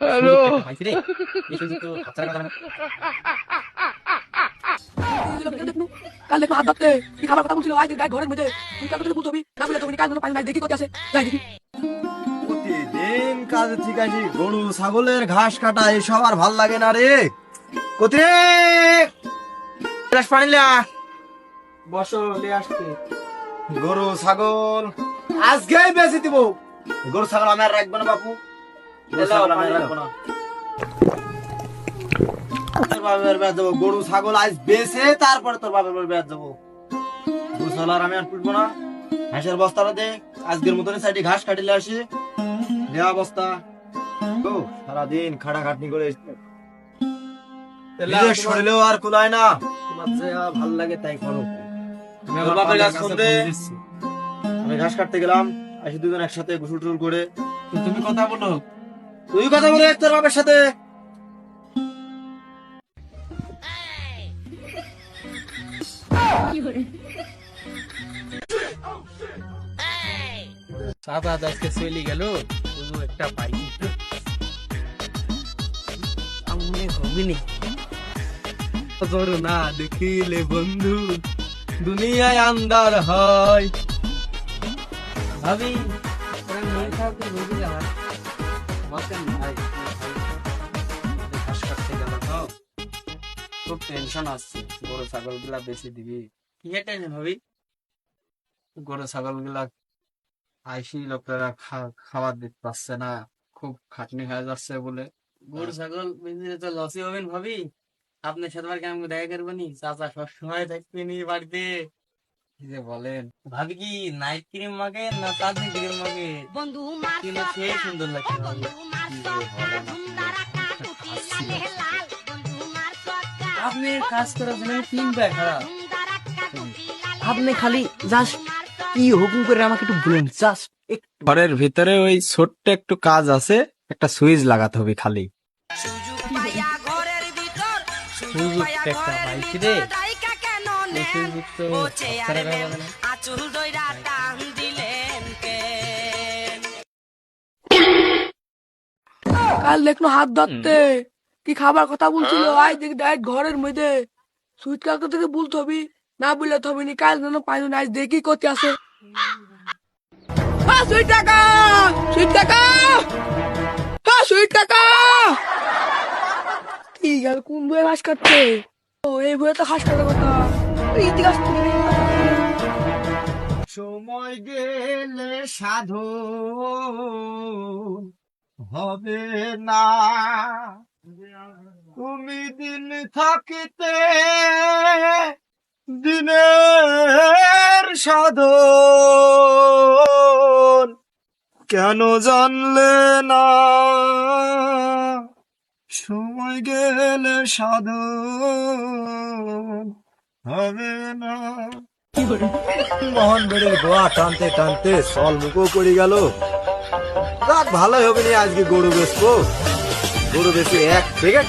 Hello কাল দেখো হাত ধরতে কি খাবার কথা বলছিল আজ গায়ে ঘরের মধ্যে তুই কাল কথা বলতে হবে না বলে তুমি কাল পানি নাই দেখি করতে আছে যাই দেখি প্রতিদিন কাজে ঠিক আছে গরু ছাগলের ঘাস কাটা এসব আর ভাল লাগে না রে কোথায় গ্লাস পানি লা বসো লে আসছে গরু ছাগল আজকেই বেঁচে দিব গরু ছাগল আমি আর রাখবো না বাপু গরু ছাগল আমি আর রাখবো না তোর বাবার বেঁচে যাবো গরু ছাগল আজ বেঁচে তারপরে তোর বাবার বাড়ি বেঁচে যাবো গরু ছাগল আর আমি আর পুষবো না ঘাসের বস্তাটা দে আজকের মতন সাইডে ঘাস কাটিলে আসি দেওয়া বস্তা ও সারাদিন খাটাখাটনি করে নিজের শরীরেও আর কুলায় না তোমার যে ভাল লাগে তাই করো তোর বাপের গাছ শুনতে আমি ঘাস কাটতে গেলাম আসি দুজন একসাথে গোসল টোল করে তুমি কথা বলো তুই কথা বলে তোর বাপের সাথে সাদা আজকে চলে গেল শুধু একটা পাই আমি হবিনি না দেখিলে বন্ধু দুনিয়ায় আন্দার হয় ভাবি মন খারাপ তো বুঝি না ঘাস কাটতে গেল তো খুব টেনশন আসছে গরু ছাগল গুলা বেশি দিবি কি টেনশন ভাবি গরু ছাগল গুলা আইসি লোকেরা খাবার দিতে পারছে না খুব খাটনি হয়ে যাচ্ছে বলে গরু ছাগল বেঁচে তো লসই হবেন ভাবি আপনার সাথে আর কেমন দেখা করবেনি চাচা সবসময় থাকবেনি বাড়িতে কি যে বলেন ভাবি কি নাইট ক্রিম মাগে না চাঁদনি ক্রিম মাগে কিনা খেয়ে সুন্দর লাগছে ভাবি কি যে বলেন আপনি কাজ করার জন্য 3 ব্যাগ খারাপ আপনি খালি জাস্ট কি হুকুম করে আমাকে একটু বলুন জাস্ট ঘরের ভিতরে ওই ছোট্ট একটু কাজ আছে একটা সুইচ লাগাতে হবে খালি সুযোগ একটা পাইছি রে এই সুযোগ তো হাতছাড়া করা যাবে না। কাল দেখলো হাত ধরতে কি খাবার কথা বলছিল আজ দেখি ডাইরেক্ট ঘরের মধ্যে সুইট কাকা থেকে বলতে হবে না বললে তো হবে নি কাল যেন পাইনি আজ দেখি করতে আসে সুইট কাকা সুইট কাকা সুইট কাকা কি গেল কোন বইয়ে ঘাস কাটতে ও এই বইয়ে তো ঘাস কাটার কথা ইতিহাস সময় গেলে সাধু হবে না তুমি দিন থাকিতে দিনের সাধন কেন জানলে না সময় গেলে সাধন হবে না মোহন বেড়ের গোয়া টানতে টানতে সল মুখো করে গেল রাত ভালোই হবে না আজকে গরু বেচবো গরু বেচে 1 প্যাকেট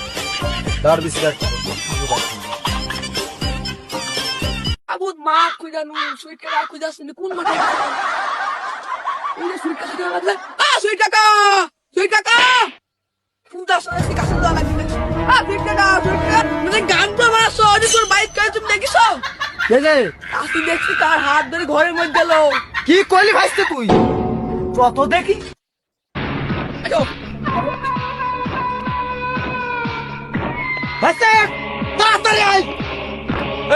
তার বেশি আবু মা খুঁজানু সুইট কাকা খুঁজাছিস কোন মাঠে এই যে সুইট কাকা লাগলে সুইট কাকা সুইট কাকা ফুটা সরে কাছে দাও লাগবে সুইট কাকা মানে গান তো আমার সরি তোর বাইক কাজ তুমি দেখিছো আসি দেখছি তার হাত ধরে ঘরের মধ্যে গেল কি কইলি ভাইস্তে তুই কত দেখি ভাইস্তে তাড়াতাড়ি আয়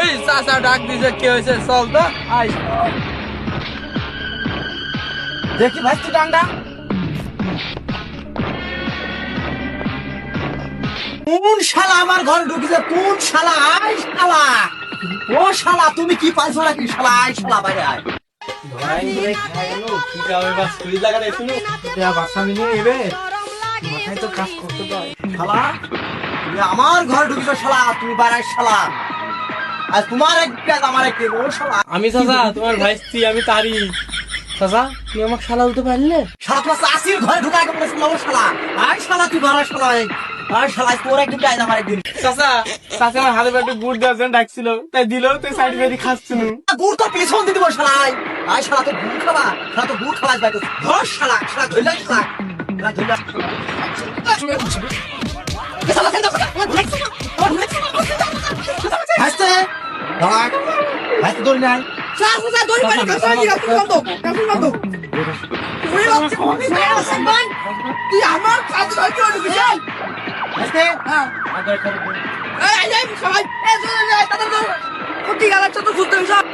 এই চাচা ডাক দিছে কি হয়েছে চল তো আই দেখি ভাইস্তে ডান্ডা কোন শালা আমার ঘরে ঢুকেছে কোন শালা আয় শালা ও শালা তুমি কি পাইছো নাকি শালা আয় শালা বাইরে আয় ভাই ভাই খাইলো কি যাবে বাস তুই লাগা রে শুনো এটা বাসা মিলে নেবে মাথায় তো কাজ করতে পারে শালা তুমি আমার ঘরে ঢুকেছো শালা তুমি বাইরে আয় শালা আজ তোমার এক কাজ আমার এক ও শালা আমি চাচা তোমার ভাইস্তি আমি তারি চাচা তুই আমাকে শালা বলতে পারলে শালা তোমার চাষির ঘরে ঢুকায় কেমন ছিল ও শালা আয় শালা তুই ঘরে শালা আয় শালা তোর একদিন কাজ আমার একদিন চাচা চাচা আমার হাতে পেটে গুড় দেওয়ার জন্য ডাকছিল তাই দিল তুই সাইড বেরি খাচ্ছিল গুড় তো পেছন দিতে বল শালা আয় শালা তো গুড় খাবা শালা তো গুড় খাওয়া যাবে ধর শালা শালা ধইলা শালা ধইলা শুনে হাসতে দাঁড়াক হাসতে ধরে নাই দড়ি পানি কাছে নিয়ে রাখতে বন্ধ তুই আমার কাছে হয়তো বিশাল হাসতে হ্যাঁ আগে এই সবাই এই চলে যায় তাদের কুটি গালাচ্ছ তো খুলতে সব